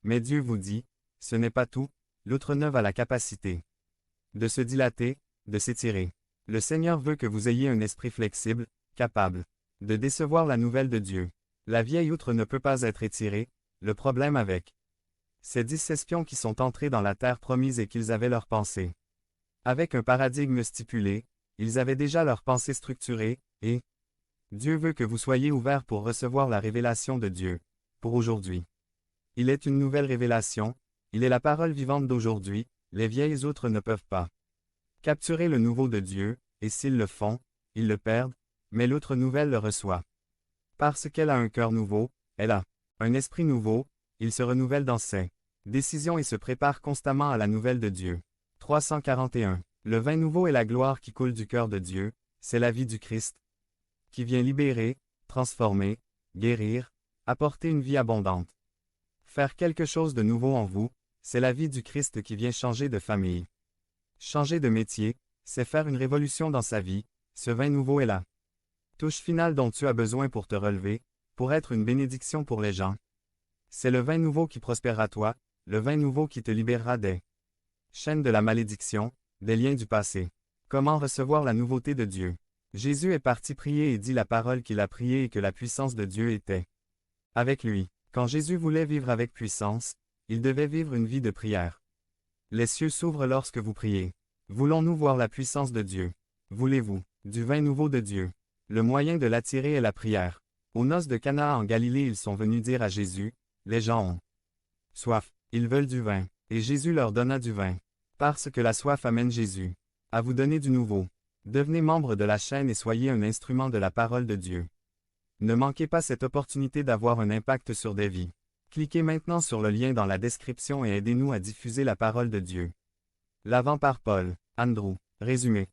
Mais Dieu vous dit, ce n'est pas tout, l'outre neuve a la capacité de se dilater, de s'étirer. Le Seigneur veut que vous ayez un esprit flexible, capable de décevoir la nouvelle de Dieu. La vieille outre ne peut pas être étirée, le problème avec ces 10 espions qui sont entrés dans la terre promise et qu'ils avaient leur pensée. Avec un paradigme stipulé, ils avaient déjà leur pensée structurée, et Dieu veut que vous soyez ouverts pour recevoir la révélation de Dieu, pour aujourd'hui. Il est une nouvelle révélation, il est la parole vivante d'aujourd'hui, les vieilles outres ne peuvent pas capturer le nouveau de Dieu, et s'ils le font, ils le perdent, mais l'outre nouvelle le reçoit. Parce qu'elle a un cœur nouveau, elle a un esprit nouveau, il se renouvelle dans ses décisions et se prépare constamment à la nouvelle de Dieu. 341. Le vin nouveau est la gloire qui coule du cœur de Dieu, c'est la vie du Christ, qui vient libérer, transformer, guérir, apporter une vie abondante. Faire quelque chose de nouveau en vous, c'est la vie du Christ qui vient changer de famille. Changer de métier, c'est faire une révolution dans sa vie, ce vin nouveau est la touche finale dont tu as besoin pour te relever, pour être une bénédiction pour les gens. C'est le vin nouveau qui prospérera toi, le vin nouveau qui te libérera des chaînes de la malédiction, des liens du passé. Comment recevoir la nouveauté de Dieu? Jésus est parti prier et dit la parole qu'il a priée et que la puissance de Dieu était avec lui. Quand Jésus voulait vivre avec puissance, il devait vivre une vie de prière. Les cieux s'ouvrent lorsque vous priez. Voulons-nous voir la puissance de Dieu? Voulez-vous du vin nouveau de Dieu? Le moyen de l'attirer est la prière. Aux noces de Cana en Galilée, ils sont venus dire à Jésus, les gens ont soif, ils veulent du vin, et Jésus leur donna du vin. Parce que la soif amène Jésus à vous donner du nouveau. Devenez membre de la chaîne et soyez un instrument de la parole de Dieu. Ne manquez pas cette opportunité d'avoir un impact sur des vies. Cliquez maintenant sur le lien dans la description et aidez-nous à diffuser la parole de Dieu. L'avant par Paul, Andrew. Résumé.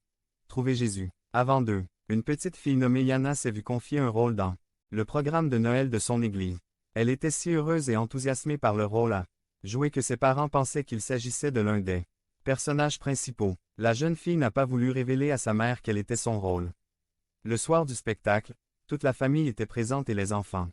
Trouvez Jésus. Avant d'eux, une petite fille nommée Yana s'est vue confier un rôle dans le programme de Noël de son église. Elle était si heureuse et enthousiasmée par le rôle à jouer que ses parents pensaient qu'il s'agissait de l'un des personnages principaux. La jeune fille n'a pas voulu révéler à sa mère quel était son rôle. Le soir du spectacle, toute la famille était présente et les enfants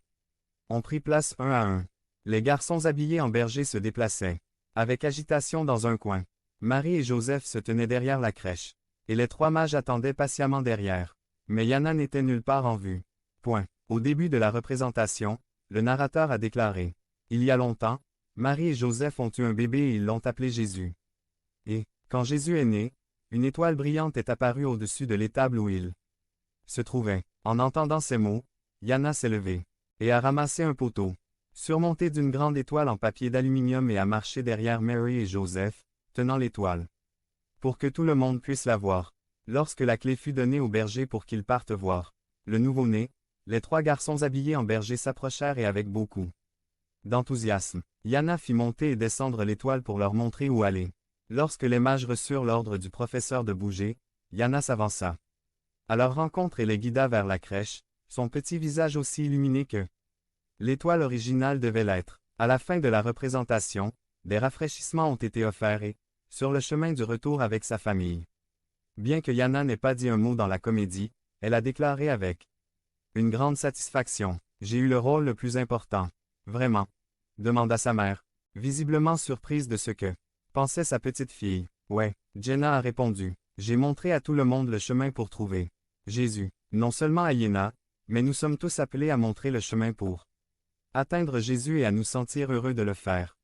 ont pris place un à un. Les garçons habillés en berger se déplaçaient, avec agitation dans un coin. Marie et Joseph se tenaient derrière la crèche, et les 3 mages attendaient patiemment derrière. Mais Yana n'était nulle part en vue. Point. Au début de la représentation, le narrateur a déclaré « Il y a longtemps, Marie et Joseph ont eu un bébé et ils l'ont appelé Jésus. Et, quand Jésus est né, une étoile brillante est apparue au-dessus de l'étable où il se trouvait. En entendant ces mots, Yana s'est levée et a ramassé un poteau, surmonté d'une grande étoile en papier d'aluminium et a marché derrière Mary et Joseph, tenant l'étoile, pour que tout le monde puisse la voir. Lorsque la clé fut donnée au berger pour qu'ils partent voir le nouveau-né, les 3 garçons habillés en berger s'approchèrent et avec beaucoup d'enthousiasme, Yana fit monter et descendre l'étoile pour leur montrer où aller. Lorsque les mages reçurent l'ordre du professeur de bouger, Yana s'avança à leur rencontre et les guida vers la crèche, son petit visage aussi illuminé que l'étoile originale devait l'être. À la fin de la représentation, des rafraîchissements ont été offerts et, sur le chemin du retour avec sa famille. Bien que Yana n'ait pas dit un mot dans la comédie, elle a déclaré avec une grande satisfaction « J'ai eu le rôle le plus important. Vraiment ?» demanda sa mère, visiblement surprise de ce que pensait sa petite fille. « Ouais. » Jenna a répondu. « J'ai montré à tout le monde le chemin pour trouver Jésus. Non seulement à Yana, mais nous sommes tous appelés à montrer le chemin pour atteindre Jésus et à nous sentir heureux de le faire.